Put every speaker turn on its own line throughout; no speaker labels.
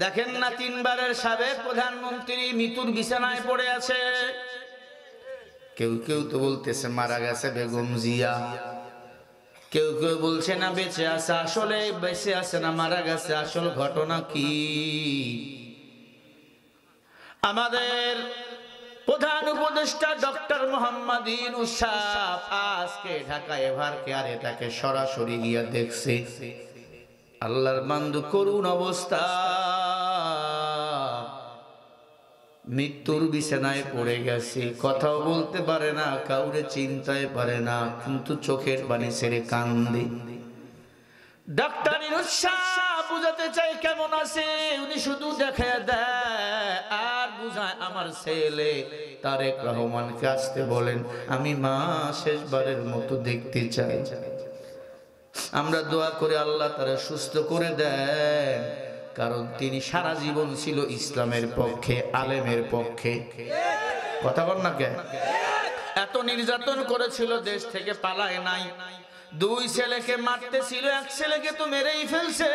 দেখেন না, তিনবারের সাবেক প্রধানমন্ত্রী মৃত্যুর বিছানায় পড়ে আছে। কেউ কেউ তো বলতেছে মারা গেছে বেগম জিয়া, কেউ কেউ বলছে না বেঁচে আছে। আসলে বেঁচে আছে না মারা গেছে, আসল ঘটনা কি? আমাদের প্রধান উপদেষ্টা ডক্টর মোহাম্মদ ইউনূস সাহেব আজকে ঢাকা এভার কেয়ারে তাকে সরাসরি গিয়া দেখছে। আল্লাহর বান্দু করুণ অবস্থা, মৃত্যুর বিছানায় পড়ে গেছে, কথাও বলতে পারে না, কাউরে চিনতে পারে না, কিন্তু চোখের পানি ছেড়ে কান্দে। ডাক্তার ইউনূস সাহেব বুঝাতে চাই কেমন আছে, উনি শুধু দেখে দেয় আর বুঝায়। আমার ছেলে তারেক রহমানকে আসতে বলেন, আমি মা শেষবারের মতো দেখতে চাই। আমরা দোয়া করে আল্লাহ তারা সুস্থ করে দেন, কারণ তিনি সারা জীবন ছিল ইসলামের পক্ষে, আলেমের পক্ষে। কথা বল না কেন? এত নির্যাতন করেছিল, দেশ থেকে পালায় নাই। দুই ছেলেকে মারতে ছিল, এক ছেলেকে তো মেরেই ফেলছে।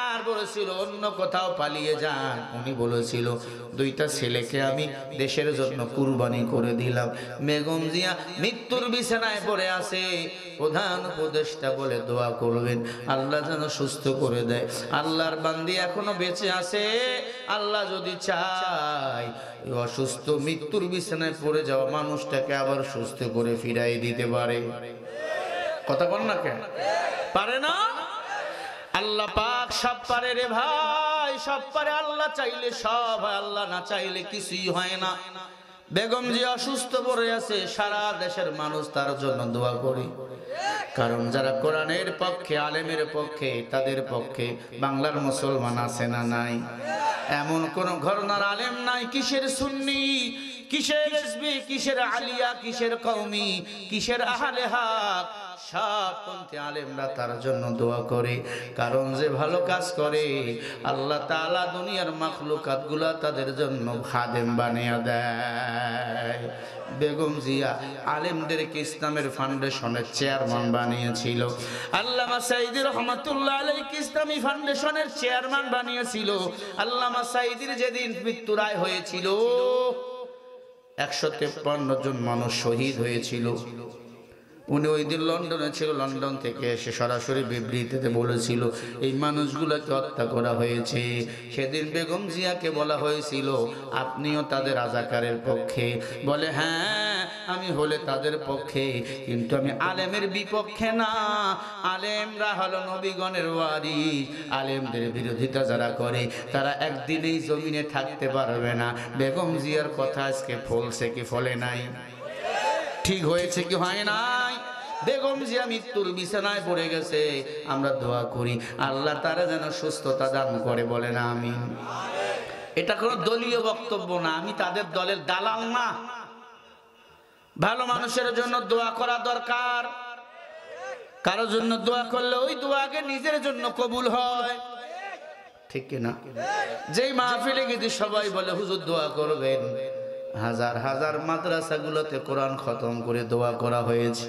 আর বলেছিল অন্য কোথাও পালিয়ে যান। উনি বলেছিল দুইটা ছেলেকে আমি দেশের জন্য কুরবানি করে দিলাম। বেগম জিয়া মৃত্যুর বিছানায় পড়ে আছে, প্রধান উপদেষ্টা বলে দোয়া করবেন আল্লাহ যেন সুস্থ করে দেয়। আল্লাহর বান্দি এখনো বেঁচে আছে, আল্লাহ যদি চায় অসুস্থ মৃত্যুর বিছানায় পড়ে যাওয়া মানুষটাকে আবার সুস্থ করে ফিরাই দিতে পারে। কথা বল না কেন? পারে না? আল্লাহ পাক সব পারে রে ভাই, সব পারে। আল্লাহ চাইলে সব হয়, আল্লাহ না চাইলে কিছুই হয় না। বেগম জি অসুস্থ পড়ে আছে, সারা দেশের মানুষ তার জন্য দোয়া করে। কারণ যারা কোরআনের পক্ষে, আলেমের পক্ষে, তাদের পক্ষে বাংলার মুসলমান আছে না নাই? এমন কোন ঘরানার আলেম নাই, কিসের সুন্নি, কিসের রিজভী, কিসের আলিয়া, কিসের কওমি, কিসের আহলে হক, সব পন্থী আলেমরা তার জন্য দোয়া করে। কারণ যে ভালো কাজ করে আল্লাহ তাআলা দুনিয়ার মাখলুকাত গুলা তাদের জন্য খাদেম বানিয়ে দেয়। বেগম জিয়া আলেমদেরকে ইসলামের ফাউন্ডেশনের চেয়ারম্যান বানিয়েছিল। আল্লামা সাঈদী রহমাতুল্লাহ আলাইহি ইসলামী ফাউন্ডেশনের চেয়ারম্যান বানিয়েছিল। আল্লামা সাঈদীর যেদিন মৃত্যু রায় হয়েছিল 153 জন মানুষ শহীদ হয়েছিল। উনি ওই দিন লন্ডনে ছিল, লন্ডন থেকে এসে সরাসরি বিবৃতিতে বলেছিল এই মানুষগুলোকে হত্যা করা হয়েছে। সেদিন বেগম জিয়াকে বলা হয়েছিল আপনিও তাদের রাজাকারের পক্ষে? বলে হ্যাঁ আমি হলে তাদের পক্ষে, কিন্তু আমি আলেমের বিপক্ষে না। আলেমরা হলো নবীগণের ওয়ারিস, আলেমদের বিরোধিতা যারা করে তারা একদিনেই জমিনে থাকতে পারবে না। বেগম জিয়ার কথা আজকে ফলছে কি ফলে নাই? ঠিক হয়েছে কি হয় নাই? বেগম জিয়া মৃত্যুর বিছানায় পড়ে গেছে, আমরা দোয়া করি আল্লাহ তারা যেন সুস্থতা দান করে, বলেন আমিন। এটা কোনো দলীয় বক্তব্য না, আমি তাদের দলের দালাল না। ভালো মানুষের জন্য দোয়া করা দরকার। কারোর জন্য দোয়া করলে ওই দোয়া আগে নিজের জন্য কবুল হয়, ঠিক কিনা? যেই মাহফিলে গিয়ে সবাই বলে হুজুর দোয়া করবেন, হাজার হাজার মাদ্রাসাগুলোতে কোরআন খতম করে দোয়া করা হয়েছে।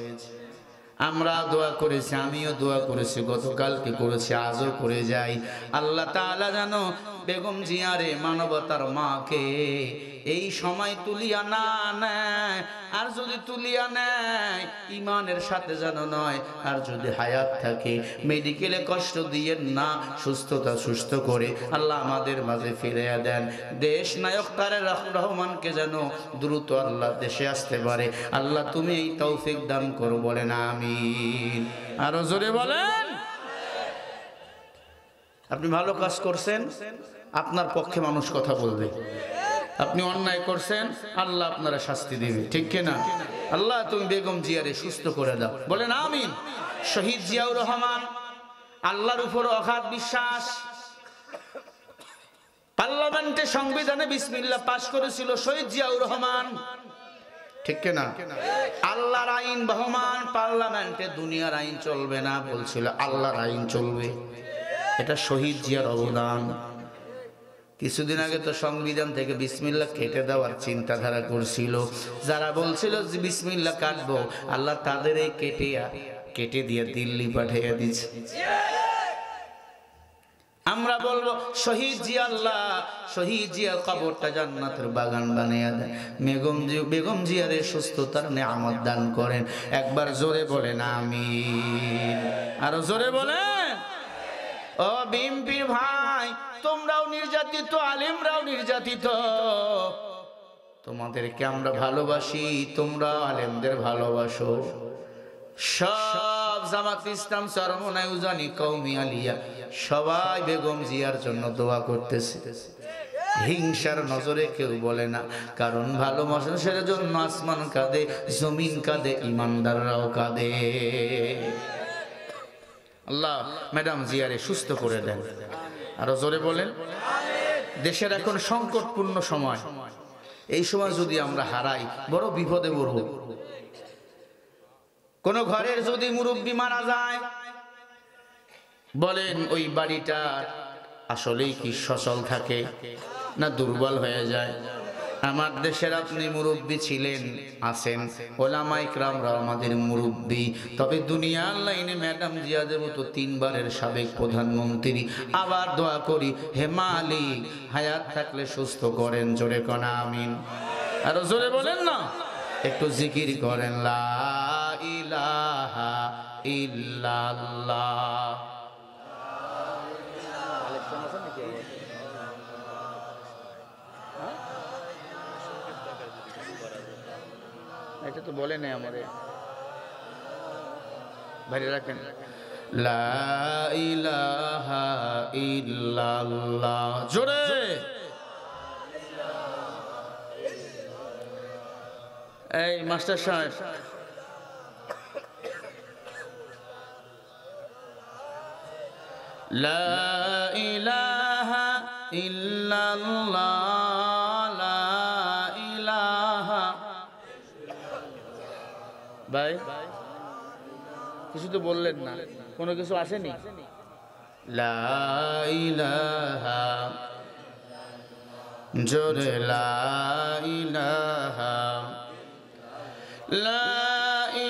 আমরা দোয়া করেছি, আমিও দোয়া করেছি, গতকালকে করেছি, আজও করে যাই। আল্লাহ তাআলা জানো বেগম জিয়ারে, মানবতার মাকে এই সময় তুলিয়া না নেয়, আর যদি তুলিয়া নেয় ইমানের সাথে যেন নয়। আর যদি হায়াত থাকে মেডিকেলে কষ্ট দিয়ে না, সুস্থতা সুস্থ করে আল্লাহ আমাদের মাঝে ফিরিয়ে দেন। দেশ নায়ক তারেক রহমানকে যেন দ্রুত আল্লাহ দেশে আসতে পারে। আল্লাহ তুমি এই তৌফিক দান করো, বলেন আমিন। আরো জোরে বলেন। আপনি ভালো কাজ করছেন, আপনার পক্ষে মানুষ কথা বলবে। আপনি অন্যায় করছেন, আল্লাহ আপনারা শাস্তি দিবে, ঠিক কিনা? আল্লাহ তুমি বেগম জিয়ারে সুস্থ করে দাও, বলেন আমিন। শহীদ জিয়াউর রহমান আল্লাহর উপর অগাধ বিশ্বাস, পার্লামেন্টে সংবিধানে বিসমিল্লাহ পাশ করেছিল শহীদ জিয়াউর রহমান, ঠিক কিনা? আল্লাহর আইন বহমান, পার্লামেন্টে দুনিয়ার আইন চলবে না, বলছিল আল্লাহর আইন চলবে। এটা শহীদ জিয়ার অবদান। কিছুদিন আগে তো সংবিধান থেকে বিসমিল্লাহ কেটে দেওয়ার চিন্তাধারা করছিল। যারা বলছিল যে বিসমিল্লাহ কাটবো, আল্লাহ তাদের এই কেটে দিয়ে দিল্লি পাঠিয়ে দিচ্ছে। আমরা বলবো শহীদ জিয়া আল্লাহ শহীদ জিয়া কবরটা জান্নাতের বাগান বানিয়ে দেন, বেগম জিয়ারে সুস্থতার নেয়ামত দান করেন। একবার জোরে বলেন আমিন, আরো জোরে বলেন। ও বিএনপির ভাই, তোমরাও নির্যাতিত, আলেমরাও নির্যাতিত, তোমাদেরকে আমরা ভালোবাসি, তোমরা আলেমদের ভালোবাসো। সব জামাত ইসলাম, চরমনাই, উজানি, কওমি, আলিয়া সবাই বেগম জিয়ার জন্য দোয়া করতেছে। হিংসার নজরে কেউ বলে না, কারণ ভালোবাসার জন্য আসমান কাঁদে, জমিন কাঁদে, ইমানদাররাও কাঁদে। আল্লাহ ম্যাডাম জিয়ারে সুস্থ করে দেন, আরো জোরে বলেন। দেশের এখন সংকটপূর্ণ সময়, এই সময় যদি আমরা হারাই বড় বিপদে পড়ব। কোন ঘরের যদি মুরব্বী মারা যায়, বলেন ওই বাড়িটা আসলেই কি সচল থাকে না দুর্বল হয়ে যায়? আমার দেশের আপনি মুরব্বী ছিলেন, আছেন, ওলামা ইকরামরা আমাদের মুরব্বী, তবে দুনিয়ার লাইনে ম্যাডাম জিয়াদের মতো 3 বারের সাবেক প্রধানমন্ত্রী। আবার দোয়া করি, হে মালিক হায়াত থাকলে সুস্থ করেন, জোরে কোন আমিন, আরো জোরে বলেন না, একটু জিকির করেন লা ইলাহা ইল্লাল্লাহ। এটা তো বলে নাই আমারে, বাইরে রাখেন। লা ইলাহা ইল্লাল্লাহ, জোরে। এই মাস্টার সাহেব, লা ইলাহা ইল্লাল্লাহ, লা ইলাহা। ভাই কিছু তো বললেন না, কোনো কিছু আসেনি। লা ইলাহা, জোরে লা ইলাহা, লা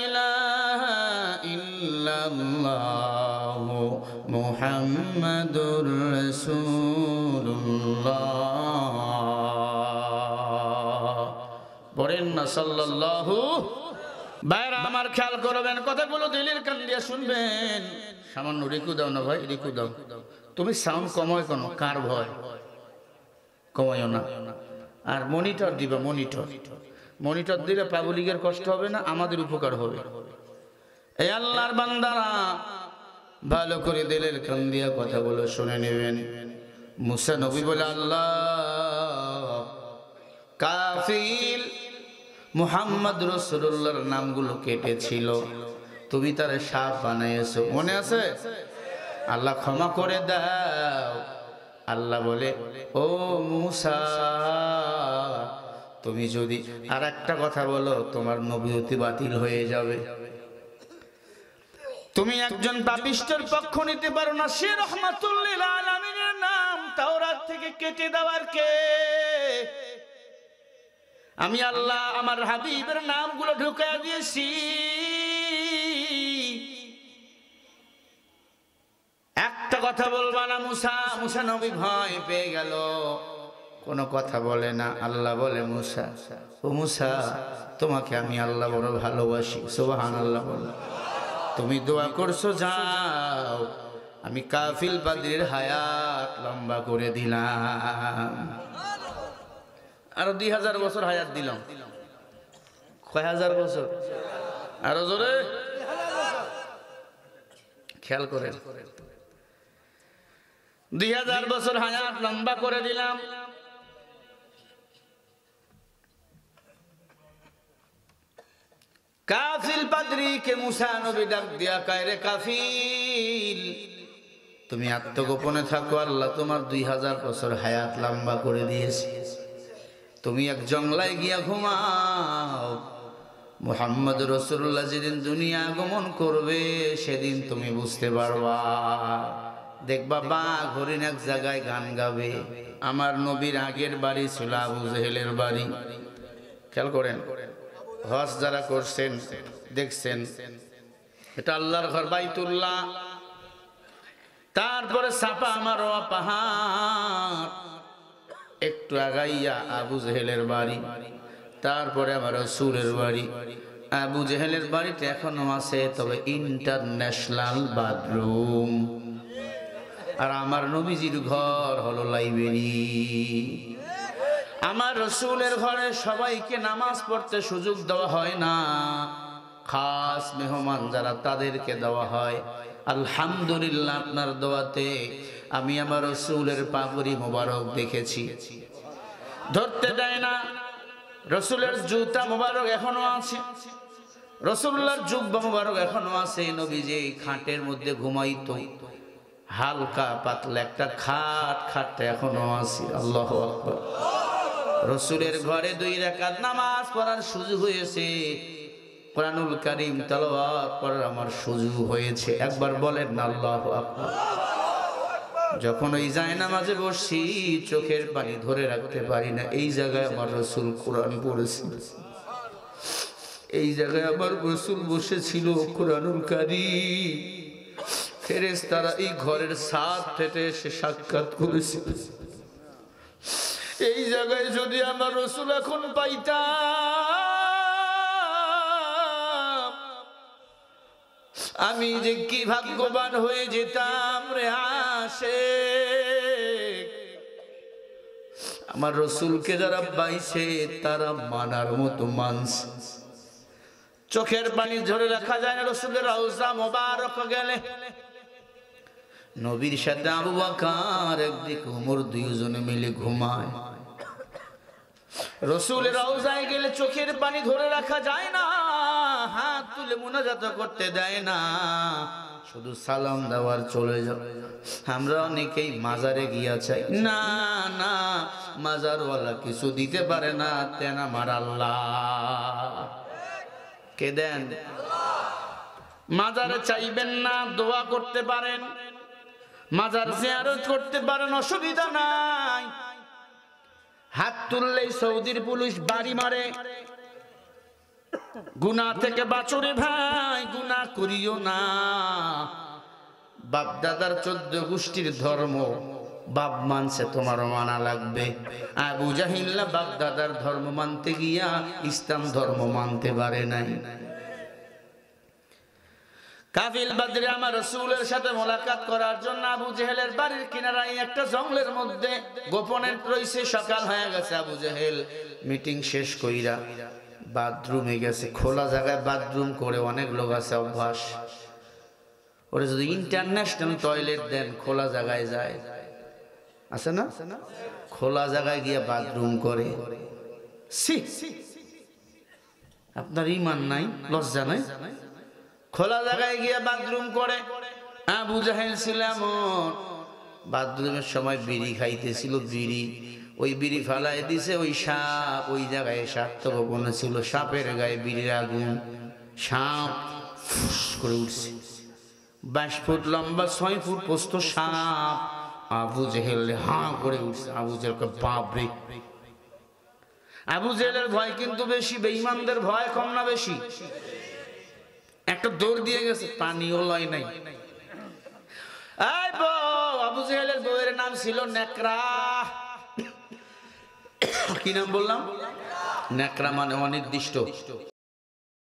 ইলাহা ইল্লাল্লাহ মুহাম্মাদুর রাসূলুল্লাহ। পড়েন না সাল্লাল্লাহু। ভাইরা আমার খেয়াল করবেন, কথাগুলো দিলের কান দিয়ে শুনবেন। সামান্য রিকু দাও না ভাই, রিকু দাও। তুমি সাউন্ড কমায় কেন? কার ভয়? কমায়ও না। আর মনিটর দিবা, মনিটর দিলে পাবলিকের কষ্ট হবে না, আমাদের উপকার হবে। এই আল্লাহর বান্দারা ভালো করে দিলের কান দিয়া কথাগুলো শুনে নেবেন। মুসা নবী বলে, আল্লাহ কাফিল মুহাম্মদ রাসূলুল্লাহর নামগুলো কেটেছিল, তুমি তারে সাপ বানাইছো, মনে আছে? আল্লাহ ক্ষমা করে দাও। আল্লাহ বলে, ও মুসা, তুমি যদি আর একটা কথা বলো তোমার নবুয়তি বাতিল হয়ে যাবে। তুমি একজন পাপিষ্ঠের পক্ষ নিতে পারো না। সে রাহমাতুল লিল আলামিনের নাম তাওরাত থেকে কেটে দেওয়ার কে? আমি আল্লাহ আমার হাবিবের নামগুলো ঢুকায় দিয়েছি। একটা কথা বলবা না মুসা। মুসা নবী ভয় পেয়ে গেল, কোনো কথা বলে না। আল্লাহ বলে, মুসা, ও মুসা, তোমাকে আমি আল্লাহ বড় ভালোবাসি। সুবহানাল্লাহ বলো। তুমি দোয়া করছো, যাও, আমি কাফিল বাদীর হায়াত লম্বা করে দিলাম, আরো 2000 বছর হায়াত দিলাম। কয় হাজার বছর? আরো জোরে খেয়াল করে, 2000 বছর হায়াত লম্বা করে দিলাম। কাফিল পাদ্রীকে মুসা নবী ডাক দিয়া কয়, রে কাফিল, তুমি আত্মগোপনে থাকো, আল্লাহ তোমার 2000 বছর হায়াত লম্বা করে দিয়েছে। তুমি এক জঙ্গলায় গিয়া ঘুমাও। মুহাম্মদ রাসূলুল্লাহ যেদিন দুনিয়া আগমন করবে সেদিন তুমি বুঝতে পারবা। দেখবা বাঘ হরিণ এক জায়গায় গান গাবে। আমার নবীর আগের বাড়ি ছিল আবু জেহেলের বাড়ি। খেয়াল করেন, হজ যারা করছেন দেখছেন, এটা আল্লাহর ঘর বাইতুল্লাহ। তারপরে সাফা মারওয়া পাহাড়, একটু আগাইয়া আবু জেহেলের বাড়ি, তারপরে আমার রাসূলের বাড়ি। আবু জেহেলের বাড়িতে এখনো আছে, তবে ইন্টারন্যাশনাল বাথরুম। আর আমার নবীজির ঘর হলো লাইব্রেরি। আমার রাসূলের ঘরে সবাইকে নামাজ পড়তে সুযোগ দেওয়া হয় না, খাস মেহমান যারা তাদেরকে দেওয়া হয়। আলহামদুলিল্লাহ, আপনার দোয়াতে আমি আমার রাসূলের পাগড়ি মোবারক দেখেছি, ধরতে দেয় না। রাসূলের জুতা মোবারক এখনো আছে, রাসূলুল্লাহর জুব্বা মোবারক এখনো আছে। নবীজি খাটের মধ্যে ঘুমাইতো, হালকা পাতলা একটা খাটটা এখনো আছে। আল্লাহু আকবার। রাসূলের ঘরে 2 রাকাত নামাজ পড়ার সুযোগ হয়েছে, কোরআনুল কারীম তেলাওয়াত করার আমার সুযোগ হয়েছে। একবার বলেন না আল্লাহু আকবার। যখন ওই জায়নামাজে বসছি, চোখের পানি ধরে রাখতে পারি না। এই জায়গায় আমার রাসূল কোরআন পড়েছিল, এই জায়গায় আমার রাসূল বসেছিল, কোরআনুল কারীম। ফেরেশতারা এই ঘরের ছাদ থেকে এসে সাক্ষাৎ করেছিল। এই জায়গায় যদি আমার রাসূল এখন পাইতাম, আমি যে কি ভাগ্যবান হয়ে যেতাম রে আশিক। আমার রাসূলকে যারা পাইছে তারা মানার মতো মানছে। চোখের পানি ধরে রাখা যায় না। রাসূলের রওজা মোবারক গেলে নবীর সাথে আবু বকর একদিকে, ওমর, দুইজনে মিলে ঘুমায়। রাসূলের রওজায় গেলে চোখের পানি ধরে রাখা যায় না, হাত তুলে মুনাজাত করতে দেয় না, শুধু সালাম দেওয়ার চলে যাও। আমরা অনেকেই মাজারে গিয়া চাই, না না, মাজারওয়ালা কিছু দিতে পারে না, তেন আমার আল্লাহ কে দেন। মাজারে চাইবেন না, দোয়া করতে পারেন, মাজার জিয়ারত করতে পারেন, অসুবিধা নাই। হাত তুললেই সৌদির পুলিশ বাড়ি মারে। গুনাহ থেকে বাঁচো রে ভাই, গুনাহ করিও না। বাপ দাদার 14 গোষ্ঠীর ধর্ম বাপ মানছে, তোমারও মানা লাগবে। আবু জাহিল্লা বাপ দাদার ধর্ম মানতে গিয়া ইসলাম ধর্ম মানতে পারে নাই। কাফিল বাদরে আমার রাসূলের সাথে মোলাকাত করার জন্য আবু জেহেলের বাড়ির কিনারায় একটা জঙ্গলের মধ্যে গোপনে রইছে। সকাল হয়ে গেছে, আবু জেহেল মিটিং শেষ কইরা বাথরুমে গেছে। খোলা জায়গায় বাথরুম করে অনেক লোক আছে অভ্যাস, ওরা যদি ইন্টারন্যাশনাল টয়লেট দেন খোলা জায়গায় যায়, আছে না? খোলা জায়গায় গিয়ে বাথরুম করে। আপনার ঈমান নাই, লজ্জা নাই? খোলা জায়গায় গিয়ে বাথরুম করে। আবু জাহেল ছিল এমন, বাথরুমের সময় বিড়ি খাইতেছিল, বিড়ি ওই বিড়ি ফালাই দিছে। ওই সাপ ওই জায়গায় সাপ তো গোপনে ছিল, সাপের গায়ে বিড়ির আগুন, সাপ ফুস করে উঠছে। 22 ফুট লম্বা, 6 ফুট প্রস্থ সাপ। আবু জেহেল হাঁ করে উঠছে। আবু জেহেলকে বাপরে। আবু জেহেলের ভয় কিন্তু বেশি, বেঈমানদের ভয় কম না বেশি? একটা দৌড় দিয়ে গেছে, পানিও লয় নাই। আবু জেহেলের বউয়ের নাম ছিল নেকড়া। কি নাম বললাম? নেকড়া মানে অনির্দিষ্ট।